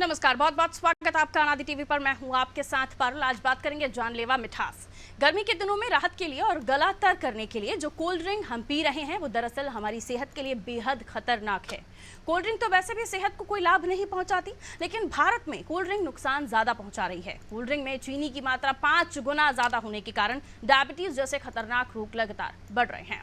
नमस्कार, बहुत बहुत स्वागत आपका अनादि टीवी पर। मैं हूं आपके साथ पारुल। आज बात करेंगे जानलेवा मिठास। गर्मी के दिनों में राहत के लिए और गला तर करने के लिए जो कोल्ड ड्रिंक हम पी रहे हैं वो दरअसल हमारी सेहत के लिए बेहद खतरनाक है। कोल्ड ड्रिंक तो वैसे भी सेहत को कोई लाभ नहीं पहुंचाती, लेकिन भारत में कोल्ड ड्रिंक नुकसान ज्यादा पहुंचा रही है। कोल्ड ड्रिंक में चीनी की मात्रा 5 गुना ज्यादा होने के कारण डायबिटीज जैसे खतरनाक रोग लगातार बढ़ रहे हैं।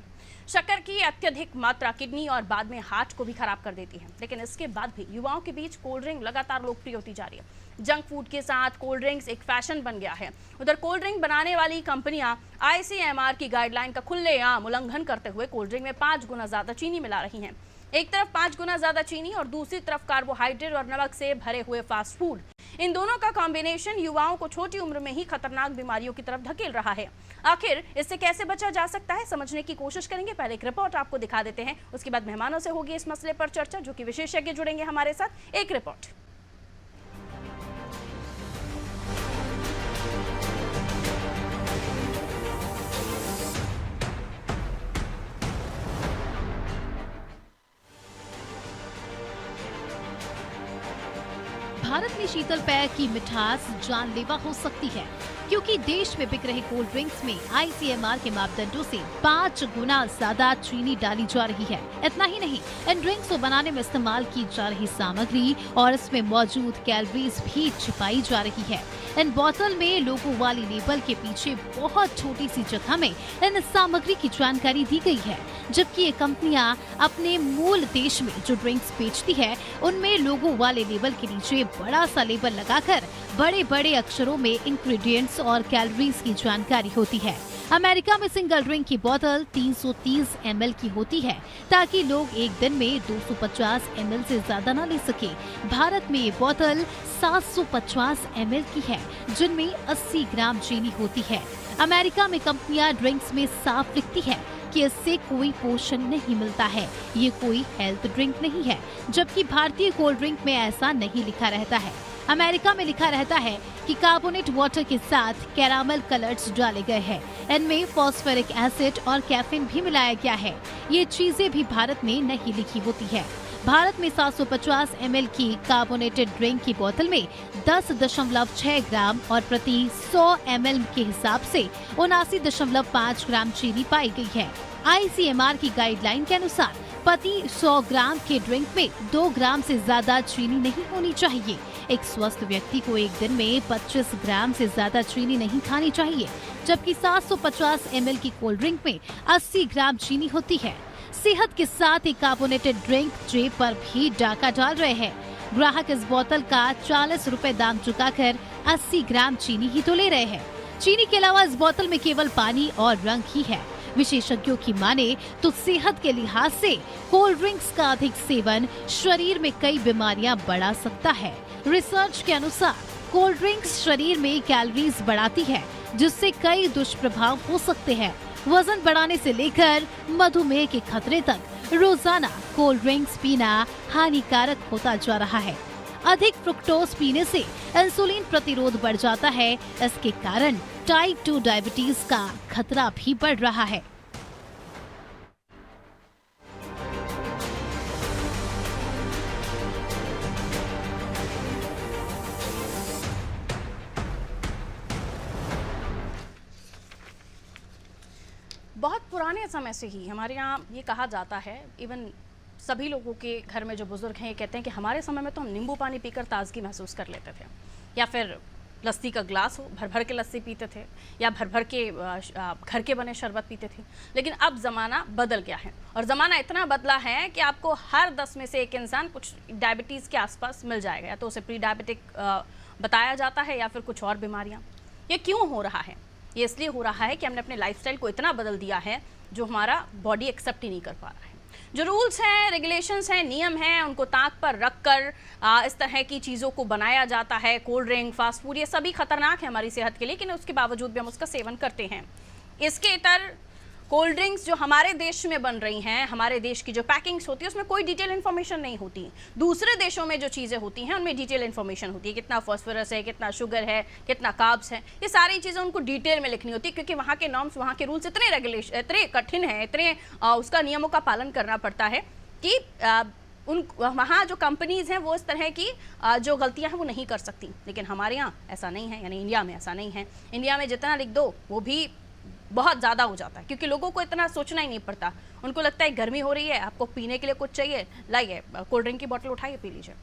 शक्कर की अत्यधिक मात्रा किडनी और बाद में हार्ट को भी खराब कर देती है, लेकिन इसके बाद भी युवाओं के बीच कोल्ड ड्रिंक लगातार लोकप्रिय होती जा रही है। जंक फूड के साथ कोल्ड ड्रिंक्स एक फैशन बन गया है। उधर कोल्ड ड्रिंक बनाने वाली कंपनियां आईसीएमआर की गाइडलाइन का खुलेआम उल्लंघन करते हुए कोल्ड ड्रिंक में 5 गुना ज्यादा चीनी मिला रही हैं। एक तरफ 5 गुना ज्यादा चीनी और दूसरी तरफ कार्बोहाइड्रेट और नमक से भरे हुए फास्ट फूड। इन दोनों का कॉम्बिनेशन युवाओं को छोटी उम्र में ही खतरनाक बीमारियों की तरफ धकेल रहा है। आखिर इससे कैसे बचा जा सकता है, समझने की कोशिश करेंगे। पहले एक रिपोर्ट आपको दिखा देते हैं, उसके बाद मेहमानों से होगी इस मसले पर चर्चा, जो कि विशेषज्ञ जुड़ेंगे हमारे साथ। एक रिपोर्ट। भारत में शीतल पेय की मिठास जानलेवा हो सकती है, क्योंकि देश में बिक रहे कोल्ड ड्रिंक्स में आईसीएमआर के मापदंडों से 5 गुना ज्यादा चीनी डाली जा रही है। इतना ही नहीं, इन ड्रिंक्स को बनाने में इस्तेमाल की जा रही सामग्री और इसमें मौजूद कैलोरीज भी छिपाई जा रही है। इन बोतल में लोगो वाली लेबल के पीछे बहुत छोटी सी जगह में इन सामग्री की जानकारी दी गई है, जबकि ये कंपनियां अपने मूल देश में जो ड्रिंक्स बेचती है उनमें लोगो वाले लेबल के नीचे बड़ा सा लेबल लगाकर बड़े बड़े अक्षरों में इंग्रेडिएंट्स और कैलोरीज की जानकारी होती है। अमेरिका में सिंगल ड्रिंक की बोतल 330 ml की होती है, ताकि लोग एक दिन में 250 ml से ज्यादा न ले सके। भारत में ये बोतल 750 ml की है, जिनमें 80 ग्राम चीनी होती है। अमेरिका में कंपनियां ड्रिंक्स में साफ लिखती है कि इससे कोई पोषण नहीं मिलता है, ये कोई हेल्थ ड्रिंक नहीं है, जबकि भारतीय कोल्ड ड्रिंक में ऐसा नहीं लिखा रहता है। अमेरिका में लिखा रहता है कि कार्बोनेट वाटर के साथ कैरामल कलर्स डाले गए हैं, इनमें फॉस्फोरिक एसिड और कैफीन भी मिलाया गया है। ये चीजें भी भारत में नहीं लिखी होती है। भारत में 750 ml की कार्बोनेटेड ड्रिंक की बोतल में 10.6 ग्राम और प्रति 100 ml के हिसाब से 79.5 ग्राम चीनी पाई गई है। आईसीएमआर की गाइडलाइन के अनुसार प्रति 100 ग्राम के ड्रिंक में 2 ग्राम से ज्यादा चीनी नहीं होनी चाहिए। एक स्वस्थ व्यक्ति को एक दिन में 25 ग्राम से ज्यादा चीनी नहीं खानी चाहिए, जबकि 750 ml की कोल्ड ड्रिंक में 80 ग्राम चीनी होती है। सेहत के साथ ही कार्बोनेटेड ड्रिंक जेब पर भी डाका डाल रहे हैं। ग्राहक इस बोतल का 40 रुपए दाम चुकाकर 80 ग्राम चीनी ही तो ले रहे हैं। चीनी के अलावा इस बोतल में केवल पानी और रंग ही है। विशेषज्ञों की माने तो सेहत के लिहाज से कोल्ड ड्रिंक्स का अधिक सेवन शरीर में कई बीमारियां बढ़ा सकता है। रिसर्च के अनुसार कोल्ड ड्रिंक्स शरीर में कैलोरीज बढ़ाती है, जिससे कई दुष्प्रभाव हो सकते हैं। वजन बढ़ाने से लेकर मधुमेह के खतरे तक रोजाना कोल्ड ड्रिंक्स पीना हानिकारक होता जा रहा है। अधिक फ्रुक्टोज पीने से इंसुलिन प्रतिरोध बढ़ जाता है। इसके कारण टाइप 2 डायबिटीज का खतरा भी बढ़ रहा है। बहुत पुराने समय से ही हमारे यहाँ ये कहा जाता है, इवन सभी लोगों के घर में जो बुजुर्ग हैं ये कहते हैं कि हमारे समय में तो हम नींबू पानी पीकर ताजगी महसूस कर लेते थे, या फिर लस्सी का ग्लास हो, भर भर के लस्सी पीते थे, या भर भर के घर के बने शरबत पीते थे। लेकिन अब ज़माना बदल गया है, और ज़माना इतना बदला है कि आपको हर 10 में से एक इंसान कुछ डायबिटीज़ के आसपास मिल जाएगा, या तो उसे प्री डायबिटिक बताया जाता है या फिर कुछ और बीमारियाँ। ये क्यों हो रहा है? ये इसलिए हो रहा है कि हमने अपने लाइफस्टाइल को इतना बदल दिया है जो हमारा बॉडी एक्सेप्ट ही नहीं कर पा रहा है। जो रूल्स हैं, रेगुलेशंस हैं, नियम हैं, उनको ताक पर रख कर इस तरह की चीज़ों को बनाया जाता है। कोल्ड ड्रिंक, फास्ट फूड, ये सभी खतरनाक है हमारी सेहत के लिए, लेकिन उसके बावजूद भी हम उसका सेवन करते हैं। इसके इतर कोल्ड ड्रिंक्स जो हमारे देश में बन रही हैं, हमारे देश की जो पैकिंग्स होती है उसमें कोई डिटेल इन्फॉर्मेशन नहीं होती। दूसरे देशों में जो चीज़ें होती हैं उनमें डिटेल इन्फॉर्मेशन होती है, कितना फॉस्फोरस है, कितना शुगर है, कितना कार्ब्स है, ये सारी चीज़ें उनको डिटेल में लिखनी होती है, क्योंकि वहाँ के नॉर्म्स, वहाँ के रूल्स इतने कठिन हैं, इतने उसका नियमों का पालन करना पड़ता है कि उन वहाँ जो कंपनीज़ हैं वो इस तरह की जो गलतियाँ हैं वो नहीं कर सकती, लेकिन हमारे यहाँ ऐसा नहीं है, यानी इंडिया में ऐसा नहीं है। इंडिया में जितना लिख दो वो भी बहुत ज़्यादा हो जाता है, क्योंकि लोगों को इतना सोचना ही नहीं पड़ता। उनको लगता है गर्मी हो रही है, आपको पीने के लिए कुछ चाहिए, लाइए कोल्ड ड्रिंक की बोतल उठाइए, पी लीजिए।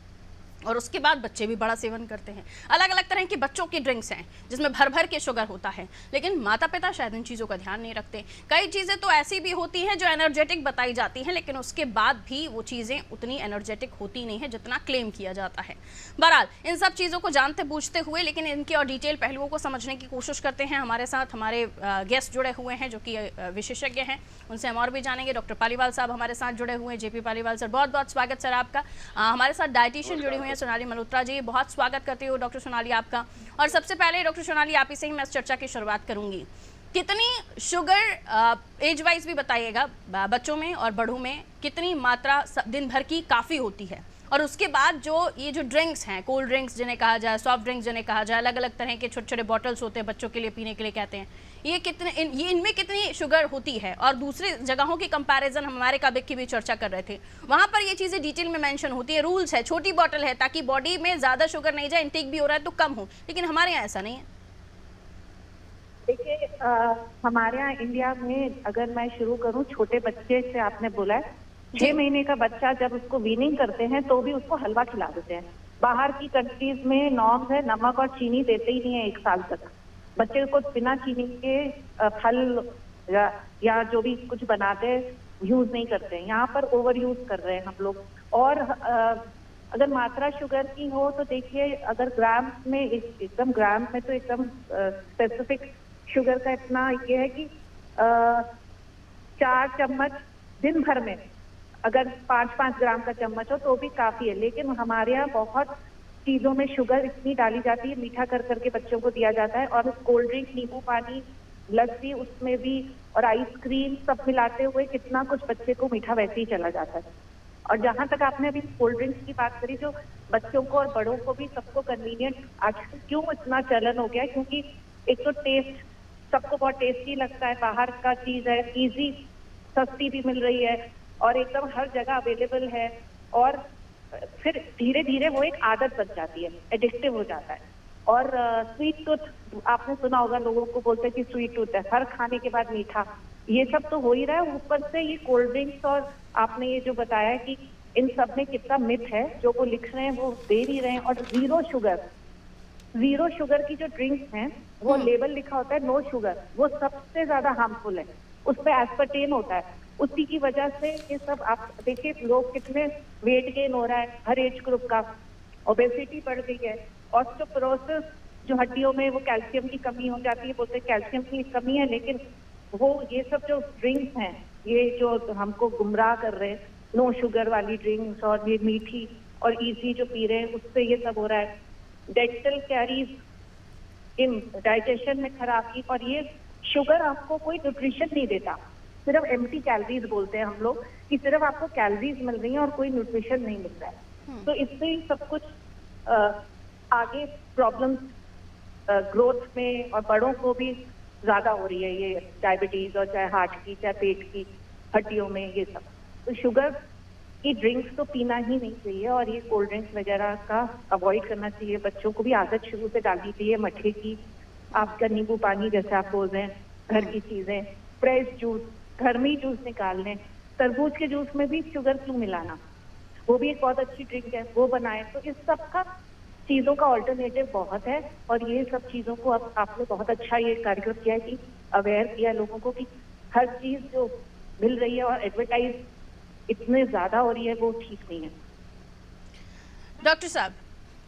और उसके बाद बच्चे भी बड़ा सेवन करते हैं। अलग अलग तरह की बच्चों की ड्रिंक्स हैं जिसमें भर भर के शुगर होता है, लेकिन माता पिता शायद इन चीज़ों का ध्यान नहीं रखते। कई चीज़ें तो ऐसी भी होती हैं जो एनर्जेटिक बताई जाती हैं, लेकिन उसके बाद भी वो चीज़ें उतनी एनर्जेटिक होती नहीं है जितना क्लेम किया जाता है। बहरहाल इन सब चीज़ों को जानते बूझते हुए, लेकिन इनके और डिटेल पहलुओं को समझने की कोशिश करते हैं। हमारे साथ हमारे गेस्ट जुड़े हुए हैं जो कि विशेषज्ञ हैं, उनसे हम और भी जानेंगे। डॉक्टर पालीवाल साहब हमारे साथ जुड़े हुए हैं। जेपी पालीवाल सर, बहुत बहुत स्वागत सर आपका। हमारे साथ डाइटिशियन जुड़ी हुई हैं सोनाली मल्होत्रा जी, बहुत स्वागत करती हूँ डॉक्टर सोनाली आपका। और सबसे पहले डॉक्टर सोनाली आप ही से ही मैं इस चर्चा की शुरुआत करूंगी। कितनी शुगर एज वाइज भी बताइएगा, बच्चों में और बड़ों में कितनी मात्रा दिन भर की काफ़ी होती है? और उसके बाद जो ये जो ड्रिंक्स हैं, कोल्ड ड्रिंक्स जिन्हें कहा जाए, सॉफ्ट ड्रिंक्स जिन्हें कहा जाए, अलग अलग तरह के छोटे छोटे बॉटल्स होते हैं बच्चों के लिए पीने के लिए कहते हैं, ये कितने ये इनमें कितनी शुगर होती है? और दूसरी जगहों की कंपैरिजन हमारे काबिक की भी चर्चा कर रहे थे, वहाँ पर ये चीज़ें डिटेल में मेंशन होती है, रूल्स है, छोटी बॉटल है ताकि बॉडी में ज़्यादा शुगर नहीं जाए, इंटेक भी हो रहा है तो कम हो, लेकिन हमारे यहाँ ऐसा नहीं है। देखिए, हमारे यहाँ इंडिया में अगर मैं शुरू करूँ छोटे बच्चे से, आपने बोला है 6 महीने का बच्चा जब उसको वीनिंग करते हैं तो भी उसको हलवा खिला देते हैं। बाहर की कंट्रीज में नॉर्म्स है नमक और चीनी देते ही नहीं है 1 साल तक। बच्चे को बिना चीनी के फल या जो भी कुछ बनाते हैं यूज नहीं करते हैं। यहाँ पर ओवर यूज कर रहे हैं हम लोग। और अगर मात्रा शुगर की हो तो देखिए, अगर ग्राम में एकदम ग्राम में तो एकदम स्पेसिफिक शुगर का इतना ये है कि 4 चम्मच दिन भर में, अगर 5-5 ग्राम का चम्मच हो तो भी काफी है। लेकिन हमारे यहाँ बहुत चीजों में शुगर इतनी डाली जाती है, मीठा कर करके बच्चों को दिया जाता है। और कोल्ड ड्रिंक, नींबू पानी, लस्सी उसमें भी, और आइसक्रीम सब मिलाते हुए कितना कुछ बच्चे को मीठा वैसे ही चला जाता है। और जहां तक आपने अभी कोल्ड ड्रिंक्स की बात करी, जो बच्चों को और बड़ों को भी सबको कन्वीनियंट आजकल क्यों इतना चलन हो गया है, क्योंकि एक तो टेस्ट, सबको बहुत टेस्टी लगता है, बाहर का चीज है, इजी, सस्ती भी मिल रही है और एकदम हर जगह अवेलेबल है। और फिर धीरे धीरे वो एक आदत बन जाती है, एडिक्टिव हो जाता है। और स्वीट टूथ, आपने सुना होगा, लोगों को बोलते हैं कि स्वीट टूथ है, हर खाने के बाद मीठा, ये सब तो हो ही रहा है। ऊपर से ये कोल्ड ड्रिंक्स, और आपने ये जो बताया कि इन सब में कितना मिथ है, जो वो लिख रहे हैं वो दे नहीं रहे हैं। और जीरो शुगर की जो ड्रिंक्स हैं, वो लेबल लिखा होता है नो शुगर, वो सबसे ज्यादा हार्मफुल है। उसमें एस्पर्टेन होता है, उसी की वजह से ये सब। आप देखिए लोग कितने वेट गेन हो रहा है हर एज ग्रुप का, ओबेसिटी बढ़ गई है, ऑस्टियोपोरोसिस, जो हड्डियों में वो कैल्शियम की कमी हो जाती है, बोलते हैं कैल्शियम की कमी है, लेकिन वो ये सब जो ड्रिंक्स हैं, ये जो हमको गुमराह कर रहे हैं, नो शुगर वाली ड्रिंक्स और ये मीठी और इजी जो पी रहे हैं, उससे ये सब हो रहा है। डेंटल कैरीज इन डाइजेशन में खराबी, और ये शुगर आपको कोई न्यूट्रिशन नहीं देता, सिर्फ एम्प्टी कैलोरीज बोलते हैं हम लोग, कि सिर्फ आपको कैलोरीज मिल रही हैं और कोई न्यूट्रिशन नहीं मिल रहा है। तो इससे ही सब कुछ आगे प्रॉब्लम्स ग्रोथ में और बड़ों को भी ज्यादा हो रही है, ये डायबिटीज, और चाहे हार्ट की, चाहे पेट की, हड्डियों में, ये सब। तो शुगर की ड्रिंक्स तो पीना ही नहीं चाहिए, और ये कोल्ड ड्रिंक्स वगैरह का अवॉइड करना चाहिए। बच्चों को भी आदत शुरू से डालनी चाहिए मठे की, आपका नींबू पानी जैसे आप बोल रहे हैं, घर की चीजें, फ्रेश जूस, घर में ही जूस निकाल लें। तरबूज के जूस में भी शुगर क्यों मिलाना, वो भी एक बहुत अच्छी ड्रिंक है, वो बनाए। तो इस सब का चीजों का ऑल्टरनेटिव बहुत है, और ये सब चीजों को अब आपने बहुत अच्छा ये कार्यक्रम किया है कि अवेयर किया लोगों को कि हर चीज जो मिल रही है और एडवर्टाइज इतने ज्यादा हो रही है, वो ठीक नहीं है। डॉक्टर साहब,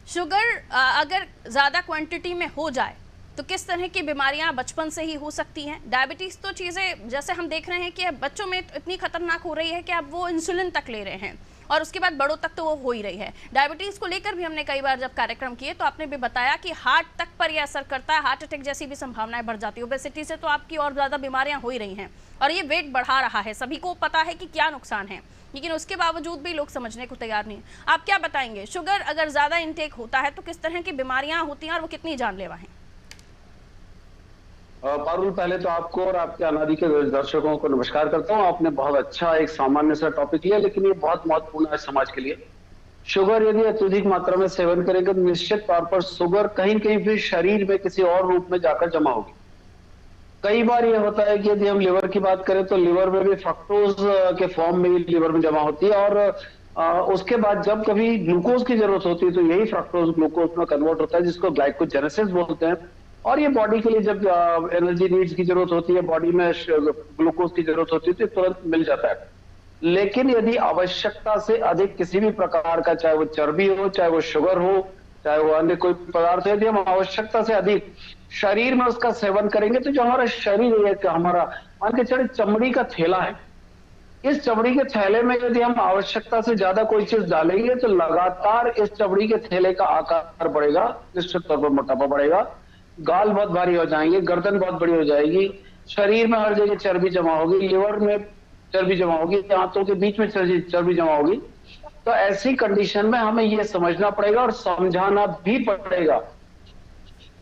शुगर अगर ज़्यादा क्वांटिटी में हो जाए तो किस तरह की बीमारियां बचपन से ही हो सकती हैं? डायबिटीज़ तो चीज़ें जैसे हम देख रहे हैं कि अब बच्चों में इतनी खतरनाक हो रही है कि अब वो इंसुलिन तक ले रहे हैं, और उसके बाद बड़ों तक तो वो हो ही रही है। डायबिटीज़ को लेकर भी हमने कई बार जब कार्यक्रम किए तो आपने भी बताया कि हार्ट तक पर यह असर करता है, हार्ट अटैक जैसी भी संभावनाएं बढ़ जाती है। ओबेसिटी से तो आपकी और ज़्यादा बीमारियां हो ही रही हैं, और ये वेट बढ़ा रहा है, सभी को पता है कि क्या नुकसान है, लेकिन उसके बावजूद भी लोग समझने को तैयार नहीं। आप क्या बताएंगे, शुगर अगर ज़्यादा इंटेक होता है तो किस तरह की बीमारियाँ होती हैं और वो कितनी जानलेवा हैं? पारुल, पहले तो आपको और आपके अनादि के दर्शकों को नमस्कार करता हूँ। आपने बहुत अच्छा एक सामान्य सा टॉपिक लिया, लेकिन ये बहुत महत्वपूर्ण है समाज के लिए। शुगर यदि अत्यधिक मात्रा में सेवन करेंगे तो निश्चित तौर पर शुगर कहीं न कहीं फिर शरीर में किसी और रूप में जाकर जमा होगी। कई बार ये होता है कि यदि हम लिवर की बात करें तो लिवर में भी फ्रक्टोज के फॉर्म में लिवर में जमा होती है, और उसके बाद जब कभी ग्लूकोज की जरूरत होती है तो यही फ्रक्टोज ग्लूकोज में कन्वर्ट होता है, जिसको ग्लाइकोजेनेसिस बोलते हैं। और ये बॉडी के लिए जब एनर्जी नीड्स की जरूरत होती है, बॉडी में ग्लूकोज की जरूरत होती है तो तुरंत मिल जाता है। लेकिन यदि आवश्यकता से अधिक किसी भी प्रकार का, चाहे वो चर्बी हो, चाहे वो शुगर हो, चाहे वो अन्य कोई पदार्थ हो, यदि हम आवश्यकता से अधिक शरीर में उसका सेवन करेंगे तो जो हमारा शरीर है, हमारा मान के चले चमड़ी का थैला है, इस चमड़ी के थैले में यदि हम आवश्यकता से ज्यादा कोई चीज डालेंगे तो लगातार इस चमड़ी के थैले का आकार बढ़ेगा, निश्चित तौर पर मोटापा बढ़ेगा, गाल बहुत भारी हो जाएंगे, गर्दन बहुत बड़ी हो जाएगी, शरीर में हर जगह चर्बी जमा होगी, लिवर में चर्बी जमा होगी, आंतों के बीच में चर्बी जमा होगी। तो ऐसी कंडीशन में हमें यह समझना पड़ेगा और समझाना भी पड़ेगा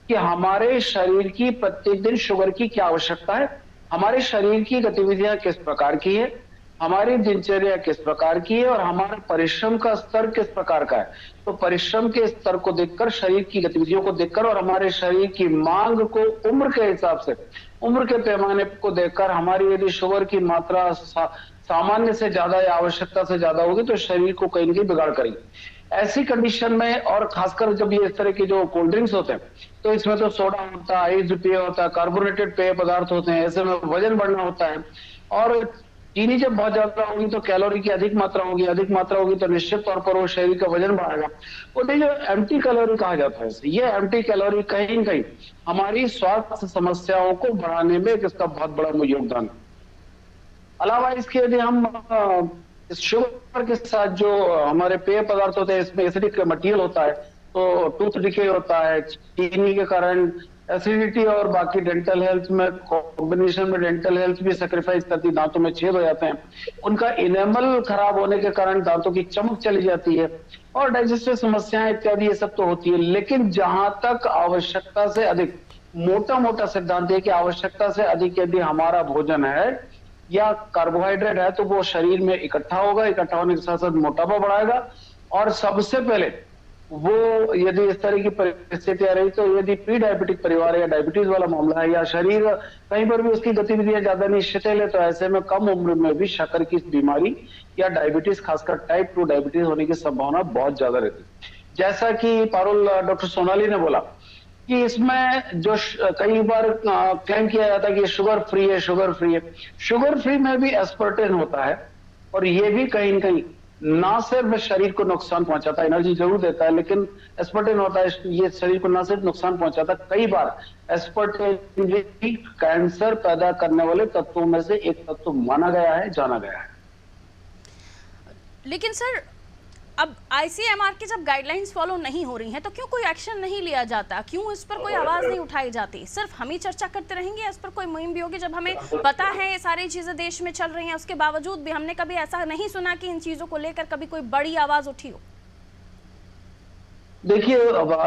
कि हमारे शरीर की प्रत्येक दिन शुगर की क्या आवश्यकता है, हमारे शरीर की गतिविधियां किस प्रकार की है, हमारी दिनचर्या किस प्रकार की है और हमारा परिश्रम का स्तर किस प्रकार का है। तो परिश्रम के स्तर को देखकर, शरीर की गतिविधियों को देखकर और हमारे शरीर की मांग को उम्र के हिसाब से, उम्र के पैमाने को देखकर, हमारी यदि शुगर की मात्रा सामान्य से ज्यादा या आवश्यकता से ज्यादा होगी तो शरीर को कहीं न कहीं बिगाड़ करेगी। ऐसी कंडीशन में, और खासकर जब ये इस तरह के जो कोल्ड ड्रिंक्स होते हैं तो इसमें तो सोडा होता है, आइस पेय होता है, कार्बोनेटेड पेय पदार्थ होते हैं, ऐसे में वजन बढ़ना होता है। और चीनी जब बहुत ज्यादा होगी तो कैलोरी की अधिक मात्रा होगी तो निश्चित तौर पर वो शरीर का वजन बढ़ाएगा। वो जो एम्प्टी कैलोरी कहा जाता है, ये एम्प्टी कैलोरी कहीं न कहीं हमारी स्वास्थ्य समस्याओं को बढ़ाने में इसका बहुत बड़ा योगदान है। अलावा इसके यदि हम शुगर के साथ जो हमारे पेय पदार्थ होते हैं, इसमें एसिडिक मटेरियल होता है, तो टूथ डिके होता है, चीनी के कारण एसिडिटी और बाकी डेंटल हेल्थ में कॉम्बिनेशन में डेंटल हेल्थ भी सेक्रीफाइस करती, दांतों में छेद हो जाते हैं, उनका इनेमल खराब होने के कारण दांतों की चमक चली जाती है और डाइजेस्टिव समस्याएं इत्यादि ये सब तो होती है। लेकिन जहां तक आवश्यकता से अधिक, मोटा सिद्धांत है कि आवश्यकता से अधिक यदि हमारा भोजन है या कार्बोहाइड्रेट है तो वो शरीर में इकट्ठा होगा, इकट्ठा होने के साथ साथ मोटापा बढ़ाएगा। और सबसे पहले वो यदि इस तरह की परिस्थितियां रही तो यदि प्री डायबिटिक परिवार या डायबिटीज वाला मामला है या शरीर कहीं पर भी उसकी गतिविधियां ज्यादा नहीं शिथिल है, तो ऐसे में कम उम्र में भी शक्कर की बीमारी या डायबिटीज, खासकर टाइप 2 डायबिटीज होने की संभावना बहुत ज्यादा रहती है। जैसा कि पारुल डॉक्टर सोनाली ने बोला कि इसमें जो कई बार क्लेम किया जाता है कि शुगर फ्री है, शुगर फ्री में भी एस्पर्टेन होता है और ये भी कहीं न कहीं ना सिर्फ शरीर को नुकसान पहुंचाता है, एनर्जी जरूर देता है, लेकिन एस्पर्टेन होता है, ये शरीर को ना सिर्फ नुकसान पहुंचाता है, कई बार एस्पर्टेन भी कैंसर पैदा करने वाले तत्वों में से एक तत्व माना गया है, जाना गया है। लेकिन सर, अब आईसीएमआर की जब गाइडलाइंस फॉलो नहीं हो रही हैं तो क्यों कोई एक्शन नहीं लिया जाता, क्यों इस पर कोई आवाज़ नहीं उठाई जाती? सिर्फ हम ही चर्चा करते रहेंगे, इस पर कोई मुहिम भी होगी? जब हमें पता है ये सारी चीज़ें देश में चल रही हैं, उसके बावजूद भी हमने कभी ऐसा नहीं सुना कि इन चीज़ों को लेकर कभी कोई बड़ी आवाज़ उठी हो। देखिए,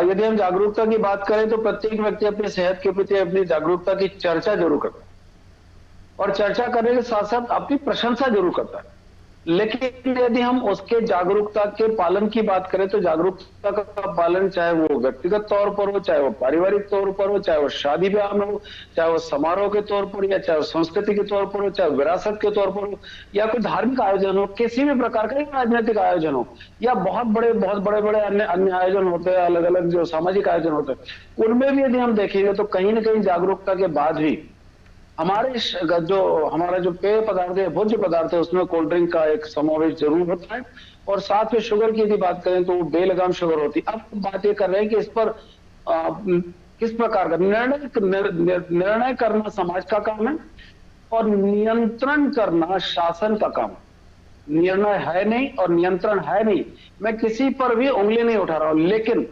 यदि हम जागरूकता की बात करें तो प्रत्येक व्यक्ति अपनी सेहत के प्रति अपनी जागरूकता की चर्चा जरूर करता है और चर्चा करने के साथ साथ अपनी प्रशंसा जरूर करता है। लेकिन यदि हम उसके जागरूकता के पालन की बात करें तो जागरूकता का पालन चाहे वो व्यक्तिगत तौर पर हो, चाहे वो पारिवारिक तौर पर हो, चाहे वो शादी ब्याह में हो, चाहे वो समारोह के तौर पर या चाहे वो संस्कृति के तौर पर हो, चाहे विरासत के तौर पर हो या कोई धार्मिक आयोजन हो, किसी भी प्रकार का राजनीतिक आयोजन हो या बहुत बड़े अन्य आयोजन होते हैं, अलग अलग जो सामाजिक आयोजन होते हैं, उनमें भी यदि हम देखेंगे तो कहीं ना कहीं जागरूकता के बाद भी हमारा जो पेय पदार्थ है, भोज्य पदार्थ है, उसमें कोल्ड ड्रिंक का एक समावेश जरूर होता है और साथ में शुगर की यदि बात करें तो बेलगाम शुगर होती है। अब बात ये कर रहे हैं कि इस पर किस प्रकार का निर्णय करना समाज का काम है और नियंत्रण करना शासन का काम है। निर्णय है नहीं और नियंत्रण है नहीं, मैं किसी पर भी उंगली नहीं उठा रहा हूं, लेकिन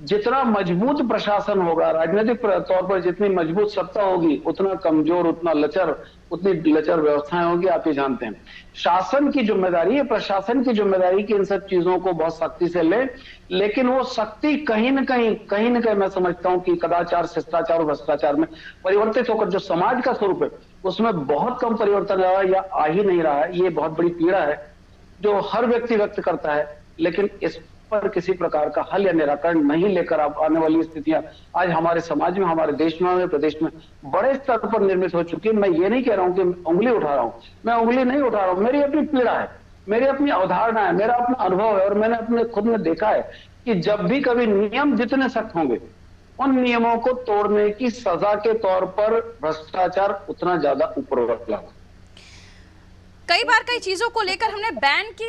जितना मजबूत प्रशासन होगा, राजनीतिक तौर पर जितनी मजबूत सत्ता होगी, उतना कमजोर, उतना लचर, उतनी लचर व्यवस्थाएं होगी। आप ये जानते हैं शासन की जिम्मेदारी है, प्रशासन की जिम्मेदारी की इन सब चीजों को बहुत सख्ती से ले, लेकिन वो सख्ती कहीं ना कहीं मैं समझता हूं कि कदाचार, शिष्टाचार और भ्रष्टाचार में परिवर्तित होकर जो समाज का स्वरूप है उसमें बहुत कम परिवर्तन आया या आ ही नहीं रहा है। ये बहुत बड़ी पीड़ा है जो हर व्यक्ति व्यक्त करता है, लेकिन इस पर किसी प्रकार का हल या निराकरण नहीं लेकर अब आने वाली स्थितियां आज हमारे समाज में, हमारे देश में, हमारे प्रदेश में बड़े स्तर पर निर्मित हो चुकी है। मैं ये नहीं कह रहा हूं कि उंगली उठा रहा हूं, मैं उंगली नहीं उठा रहा हूं, मेरी अपनी पीड़ा है, मेरी अपनी अवधारणा है, मेरा अपना अनुभव है और मैंने अपने खुद में देखा है कि जब भी कभी नियम जितने सख्त होंगे उन नियमों को तोड़ने की सजा के तौर पर भ्रष्टाचार उतना ज्यादा ऊपर उठा। कई बार कई चीज़ों को लेकर हमने बैन की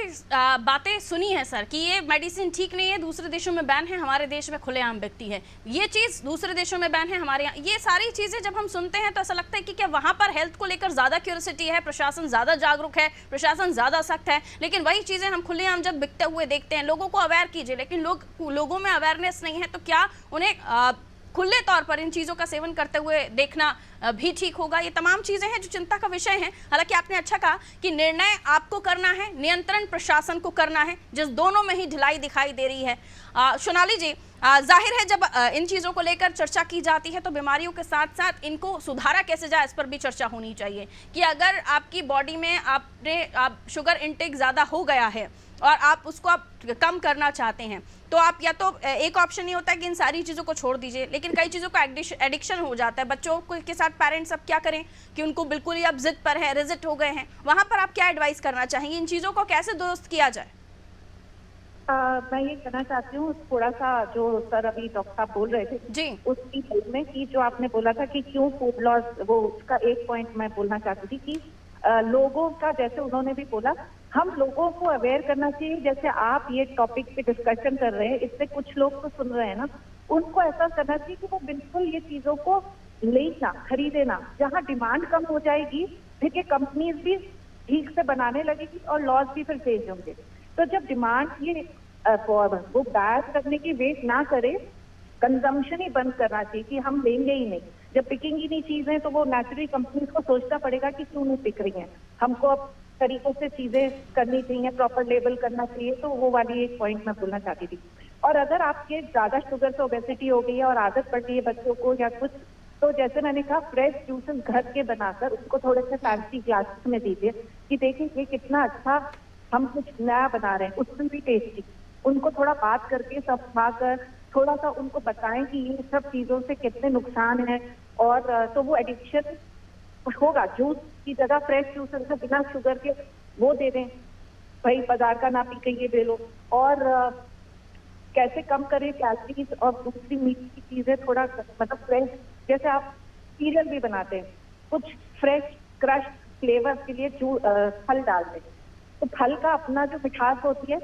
बातें सुनी है सर, कि ये मेडिसिन ठीक नहीं है, दूसरे देशों में बैन है, हमारे देश में खुलेआम बिकती है, ये चीज़ दूसरे देशों में बैन है, हमारे यहाँ। ये सारी चीज़ें जब हम सुनते हैं तो ऐसा लगता है कि क्या वहाँ पर हेल्थ को लेकर ज़्यादा क्यूरियोसिटी है, प्रशासन ज़्यादा जागरूक है, प्रशासन ज़्यादा सख्त है, लेकिन वही चीज़ें हम खुलेआम जब बिकते हुए देखते हैं। लोगों को अवेयर कीजिए, लेकिन लोगों में अवेयरनेस नहीं है, तो क्या उन्हें खुले तौर पर इन चीज़ों का सेवन करते हुए देखना भी ठीक होगा? ये तमाम चीज़ें हैं जो चिंता का विषय हैं। हालांकि आपने अच्छा कहा कि निर्णय आपको करना है, नियंत्रण प्रशासन को करना है, जिस दोनों में ही ढिलाई दिखाई दे रही है। सोनाली जी, जाहिर है जब इन चीज़ों को लेकर चर्चा की जाती है तो बीमारियों के साथ साथ इनको सुधारा कैसे जाए इस पर भी चर्चा होनी चाहिए, कि अगर आपकी बॉडी में आप शुगर इंटेक ज़्यादा हो गया है और आप उसको आप कम करना चाहते हैं, तो आप या तो एक ऑप्शन ये होता है कि इन सारी चीज़ों को छोड़ दीजिए, लेकिन कई चीज़ों का एडिक्शन हो जाता है। बच्चों के साथ पेरेंट्स अब क्या करें कि उनको बिल्कुल ही अब जिद पर है, रिजिट हो गए हैं, वहाँ पर आप क्या एडवाइस करना चाहेंगे? इन चीज़ों को कैसे दुरुस्त किया जाए? मैं ये कहना चाहती हूँ थोड़ा सा, जो सर अभी डॉक्टर साहब बोल रहे थे जी, उसकी हेल्प में, कि जो आपने बोला था कि क्यों फूड लॉस, वो उसका एक पॉइंट मैं बोलना चाहती थी कि लोगों का, जैसे उन्होंने भी बोला, हम लोगों को अवेयर करना चाहिए। जैसे आप ये टॉपिक पे डिस्कशन कर रहे हैं, इससे कुछ लोग तो सुन रहे हैं ना, उनको ऐसा करना चाहिए कि वो बिल्कुल ये चीजों को लेना, खरीदे ना। जहाँ डिमांड कम हो जाएगी फिर ये कंपनीज भी ठीक से बनाने लगेगी और लॉज भी फिर चेंज होंगे। तो जब डिमांड ये वो बैच करने की वेट ना करे, कंजम्पशन ही बंद करना चाहिए कि हम लेंगे ही नहीं। जब पिकेंगी नहीं चीजें तो वो नेचुरली कंपनीज को सोचना पड़ेगा कि क्यों नहीं पिक रही हैं, हमको अब तरीकों से चीजें करनी चाहिए, प्रॉपर लेबल करना चाहिए। तो वो वाली एक पॉइंट मैं बोलना चाहती थी। और अगर आपके ज्यादा शुगर से ओबेसिटी हो गई है और आदत पड़ गई है बच्चों को या कुछ, तो जैसे मैंने कहा, फ्रेश जूसेस घर के बनाकर उसको थोड़े से फैंसी ग्लासेस में दीजिए कि देखिए ये कितना अच्छा हम कुछ नया बना रहे हैं, उसमें भी टेस्टी। उनको थोड़ा बात करके समझा कर थोड़ा सा उनको बताएं कि ये सब चीजों से कितने नुकसान है, और तो वो एडिक्शन होगा। जूस की जगह फ्रेश जूस बिना शुगर के वो दे दें, भाई बाजार का ना पी के ये दे लो। और कैसे कम करें कैलोरीज, और दूसरी मीठी की चीजें थोड़ा मतलब फ्रेश, जैसे आप सीरियल भी बनाते हैं, कुछ फ्रेश क्रश फ्लेवर के लिए फल डाल दें, तो फल का अपना जो मिठास होती है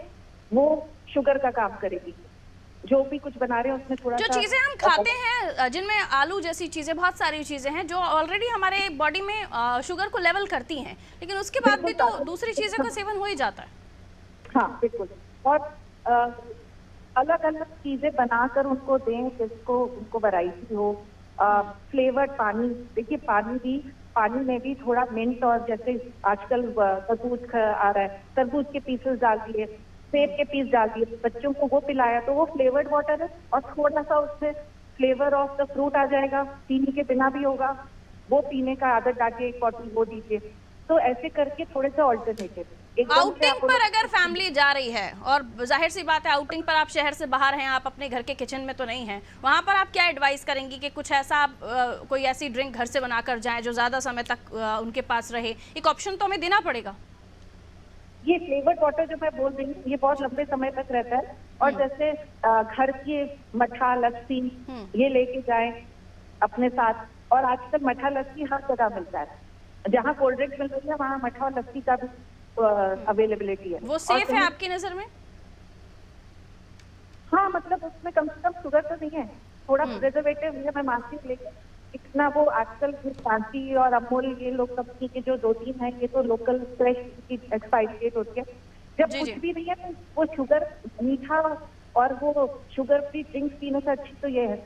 वो शुगर का काम करेगी। जो भी कुछ बना रहे हैं उसमें थोड़ा जो चीज़ें हम खाते हैं, जिनमें आलू जैसी चीज़ें, बहुत सारी चीज़ें हैं जो ऑलरेडी हमारे बॉडी में शुगर को लेवल करती हैं, लेकिन उसके बाद भी तो दूसरी चीज़ों का सेवन हो ही जाता है। हाँ बिल्कुल। और अलग अलग चीजें बनाकर उनको दें जिसको उनको वैरायटी हो। फ्लेवर्ड पानी, देखिए पानी में भी थोड़ा मिंट, और जैसे आजकल तरबूज आ रहा है, तरबूज के पीसेस डाल दिए, सेब के पीस डाल दिए, बच्चों को वो पिलाया, तो वो फ्लेवर्ड वाटर है और थोड़ा सा उससे फ्लेवर ऑफ द फ्रूट आ जाएगा, चीनी के बिना भी होगा, वो पीने का आदत डालिए, एक बॉटल वो दीजिए। तो ऐसे करके थोड़े से ऑल्टरनेटिव। आउटिंग पर अगर फैमिली जा रही है, और जाहिर सी बात है आउटिंग पर आप शहर से बाहर हैं, आप अपने घर के किचन में तो नहीं हैं, वहाँ पर आप क्या एडवाइस करेंगी कि कुछ ऐसा आप कोई ऐसी ड्रिंक घर से बनाकर जाएं जो ज़्यादा समय तक उनके पास रहे? एक ऑप्शन तो हमें देना पड़ेगा। ये फ्लेवर्ड वाटर जो मैं बोल रही हूँ ये बहुत लंबे समय तक रहता है। और जैसे घर की मठा लस्सी ये लेके जाएं अपने साथ। और आजकल मठा लस्सी हर जगह मिलता है, जहाँ कोल्ड ड्रिंक मिल रही है वहाँ मठा और लस्सी का भी अवेलेबिलिटी है। वो सेफ है आपकी नजर में? हाँ, मतलब उसमें कम से कम शुगर तो नहीं है, थोड़ा प्रिजर्वेटिव है, मैं मानती हूँ, लेकिन इतना वो आजकल शांति और अमूल ये लोग कंपनी के जो 2-3 है, ये तो लोकल फ्रेश की एक्सपायरी डेट होती है। जब कुछ भी नहीं है तो वो शुगर मीठा और वो शुगर फ्री ड्रिंक्स पीने से अच्छी तो ये है,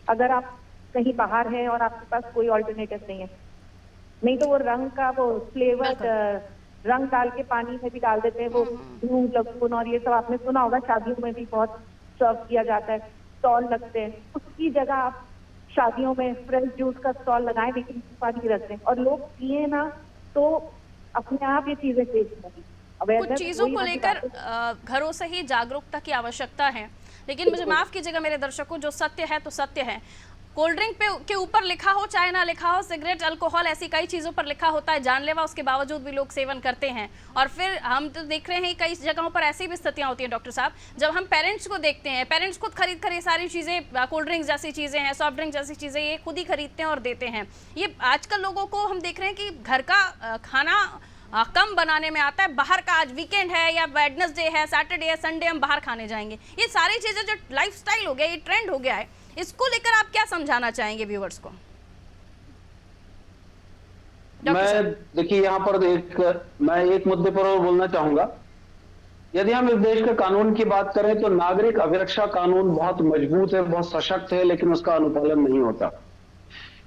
अगर आप कहीं बाहर हैं और आपके पास कोई ऑल्टरनेटिव नहीं है। नहीं तो वो रंग का वो फ्लेवर रंग डाल के पानी में भी डाल देते हैं, वो ब्लू लगून और ये सब आपने सुना होगा, शादियों में भी बहुत सर्व किया जाता है, स्टॉल लगते हैं। उसकी जगह आप शादियों में फ्रेश जूस का स्टॉल लगाएं, लेकिन पानी रखते हैं और लोग पिए ना तो अपने आप ये चीजें टेस्ट होंगी। कुछ चीजों को लेकर घरों से ही जागरूकता की आवश्यकता है। लेकिन मुझे माफ कीजिएगा मेरे दर्शकों, जो सत्य है तो सत्य है। कोल्ड ड्रिंक के ऊपर लिखा हो चाहे ना लिखा हो, सिगरेट, अल्कोहल, ऐसी कई चीज़ों पर लिखा होता है जानलेवा, उसके बावजूद भी लोग सेवन करते हैं। और फिर हम तो देख रहे हैं कई जगहों पर ऐसी भी स्थितियां होती हैं डॉक्टर साहब, जब हम पेरेंट्स को देखते हैं, पेरेंट्स खुद खरीद कर ये सारी चीज़ें, कोल्ड ड्रिंक्स जैसी चीज़ें हैं, सॉफ्ट ड्रिंक जैसी चीज़ें, ये खुद ही खरीदते हैं और देते हैं। ये आजकल लोगों को हम देख रहे हैं कि घर का खाना कम बनाने में आता है, बाहर का, आज वीकेंड है या वेडनेसडे है, सैटरडे है, संडे हम बाहर खाने जाएंगे। ये सारी चीज़ें जो लाइफस्टाइल हो गया, ये ट्रेंड हो गया है, इसको लेकर आप क्या समझाना चाहेंगे व्यूअर्स को? मैं देखिए यहाँ पर मैं एक मुद्दे पर और बोलना चाहूंगा। यदि हम इस देश के कानून की बात करें तो नागरिक अभिरक्षा कानून बहुत मजबूत है, बहुत सशक्त है, लेकिन उसका अनुपालन नहीं होता।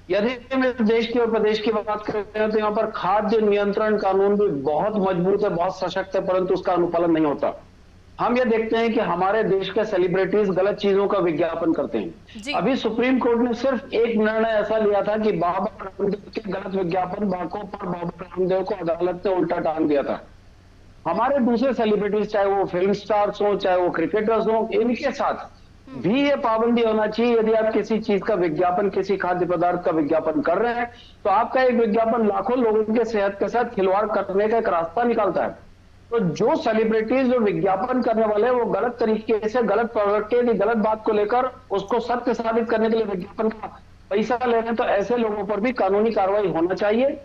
यदि हम इस देश के और प्रदेश की बात करते हैं तो यहाँ पर खाद्य नियंत्रण कानून भी बहुत मजबूत है, बहुत सशक्त है, परंतु उसका अनुपालन नहीं होता। हम ये देखते हैं कि हमारे देश के सेलिब्रिटीज गलत चीजों का विज्ञापन करते हैं। अभी सुप्रीम कोर्ट ने सिर्फ एक निर्णय ऐसा लिया था कि बाबा रामदेव के गलत विज्ञापन बातों पर बाबा रामदेव को अदालत ने उल्टा टांग दिया था। हमारे दूसरे सेलिब्रिटीज, चाहे वो फिल्म स्टार्स हो, चाहे वो क्रिकेटर्स हो, इनके साथ भी ये पाबंदी होना चाहिए। यदि आप किसी चीज का विज्ञापन, किसी खाद्य पदार्थ का विज्ञापन कर रहे हैं तो आपका एक विज्ञापन लाखों लोगों के सेहत के साथ खिलवाड़ करने का एक रास्ता निकालता है। तो जो सेलिब्रिटीज, जो विज्ञापन करने वाले, वो गलत तरीके से, गलत प्रोडक्ट की गलत बात को लेकर उसको सत्य साबित करने के लिए विज्ञापन का पैसा ले रहे हैं, तो ऐसे लोगों पर भी कानूनी कार्रवाई होना चाहिए।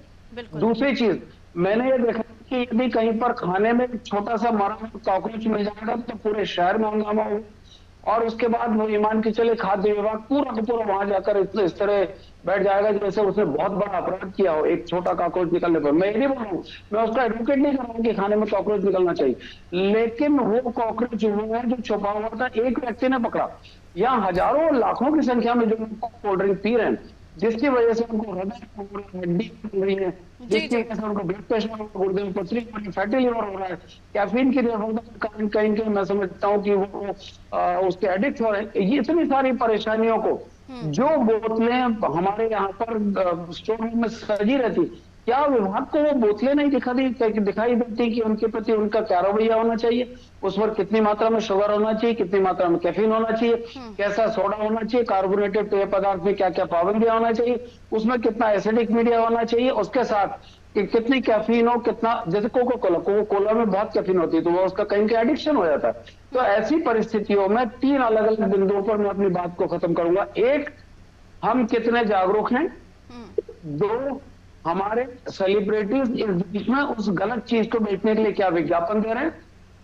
दूसरी चीज, मैंने ये देखा कि यदि कहीं पर खाने में छोटा सा मरा हुआ कॉकरोच मिल जाएगा तो पूरे शहर में हंगामा होगा, और उसके बाद वो ईमान के चले खाद्य विभाग पूरा का पूरा वहां जाकर इस तरह बैठ जाएगा जैसे उसने बहुत बड़ा अपराध किया हो एक छोटा कॉकरोच निकलने पर। मैं ये नहीं बोल रहा हूँ, मैं उसका एडवोकेट नहीं कर रहा हूँ कि खाने में कॉकरोच निकलना चाहिए, लेकिन वो कॉकरोच वो है जो छुपा हुआ था, एक व्यक्ति ने पकड़ा, या हजारों लाखों की संख्या में जो कोल्ड ड्रिंक पी रहे हैं, जिसकी वजह से उनको हड्डी बन रही है, जिसकी वजह से उनको ब्लड प्रेशर, गुर्दे में पथरी, फैटी लिवर हो रहा है, कैफीन की कहीं कहीं मैं समझता हूँ कि वो उसके एडिक्ट हो रहे हैं। ये इतनी सारी परेशानियों को जो बोतलें हमारे यहाँ पर स्टोर रूम में सजी रहती, क्या विभाग को वो बोतलें नहीं दिखाई देती कि उनके प्रति उनका क्या रवैया होना चाहिए, उस पर कितनी मात्रा में शुगर होना चाहिए, कितनी मात्रा में कैफीन होना चाहिए, कैसा सोडा होना चाहिए, कार्बोनेटेड पेय पदार्थ में क्या क्या पाबंदियां होना चाहिए, उसमें कितना एसिडिक मीडिया होना चाहिए, उसके साथ कि कितनी कैफीन हो, कितना, जैसे कोको कोला में बहुत कैफीन होती है तो वो उसका कहीं का एडिक्शन हो जाता है। तो ऐसी परिस्थितियों में 3 अलग अलग बिंदुओं पर मैं अपनी बात को खत्म करूंगा। 1, हम कितने जागरूक हैं। 2, हमारे सेलिब्रिटीज इस बीच में उस गलत चीज को बेचने के लिए क्या विज्ञापन दे रहे हैं।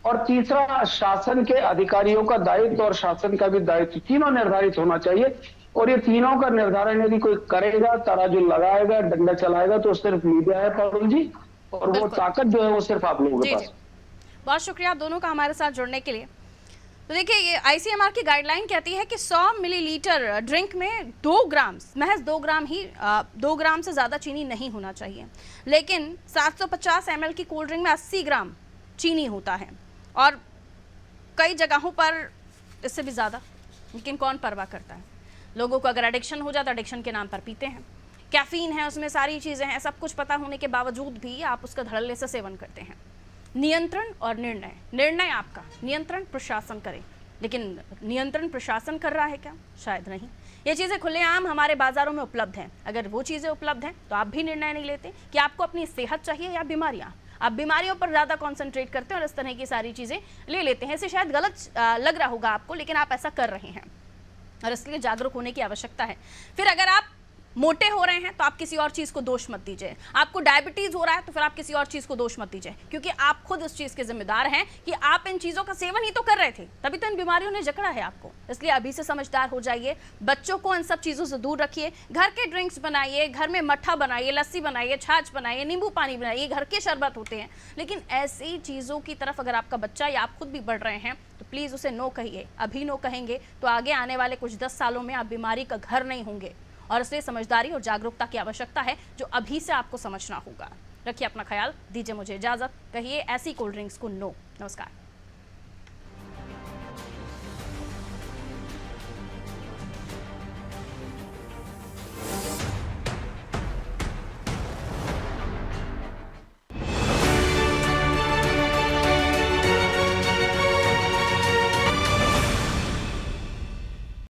और तीसरा, शासन के अधिकारियों का दायित्व और शासन का भी दायित्व, तीनों निर्धारित होना चाहिए। और ये तीनों का निर्धारण यदि कोई करेगा, तराजू लगाएगा, डंडा चलाएगा, तो सिर्फ मीडिया है पारुल जी, और वो ताकत जो है वो सिर्फ आप लोगों के पास। बहुत शुक्रिया आप दोनों का हमारे साथ जुड़ने के लिए। तो देखिए, ये आईसीएमआर की गाइडलाइन कहती है कि 100 मिलीलीटर ड्रिंक में 2 ग्राम, महज 2 ग्राम ही, 2 ग्राम से ज़्यादा चीनी नहीं होना चाहिए। लेकिन 750 ml की कोल्ड ड्रिंक में 80 ग्राम चीनी होता है, और कई जगहों पर इससे भी ज़्यादा। लेकिन कौन परवाह करता है? लोगों को अगर एडिक्शन हो जाता है, एडिक्शन के नाम पर पीते हैं। कैफीन है, उसमें सारी चीज़ें हैं, सब कुछ पता होने के बावजूद भी आप उसका धड़ल्ले से सेवन करते हैं। नियंत्रण और निर्णय आपका, नियंत्रण प्रशासन करे, लेकिन नियंत्रण प्रशासन कर रहा है क्या? शायद नहीं। ये चीज़ें खुलेआम हमारे बाजारों में उपलब्ध हैं। अगर वो चीज़ें उपलब्ध हैं तो आप भी निर्णय नहीं लेते कि आपको अपनी सेहत चाहिए या बीमारियाँ। आप बीमारियों पर ज़्यादा कॉन्सेंट्रेट करते हैं और इस तरह की सारी चीज़ें ले लेते हैं। इससे शायद गलत लग रहा होगा आपको, लेकिन आप ऐसा कर रहे हैं और इसलिए जागरूक होने की आवश्यकता है। फिर अगर आप मोटे हो रहे हैं तो आप किसी और चीज को दोष मत दीजिए, आपको डायबिटीज हो रहा है तो फिर आप किसी और चीज को दोष मत दीजिए, क्योंकि आप खुद इस चीज के जिम्मेदार हैं कि आप इन चीजों का सेवन ही तो कर रहे थे, तभी तो इन बीमारियों ने जकड़ा है आपको। इसलिए अभी से समझदार हो जाइए, बच्चों को इन सब चीजों से दूर रखिए, घर के ड्रिंक्स बनाइए, घर में मट्ठा बनाइए, लस्सी बनाइए, छाछ बनाइए, नींबू पानी बनाइए, घर के शरबत होते हैं। लेकिन ऐसी चीजों की तरफ अगर आपका बच्चा या आप खुद भी बढ़ रहे हैं तो प्लीज उसे नो कहिए। अभी नो कहेंगे तो आगे आने वाले कुछ 10 सालों में आप बीमारी का घर नहीं होंगे, और इसलिए समझदारी और जागरूकता की आवश्यकता है जो अभी से आपको समझना होगा। रखिए अपना ख्याल, दीजिए मुझे इजाजत, कहिए ऐसी कोल्ड ड्रिंक्स को नो। नमस्कार।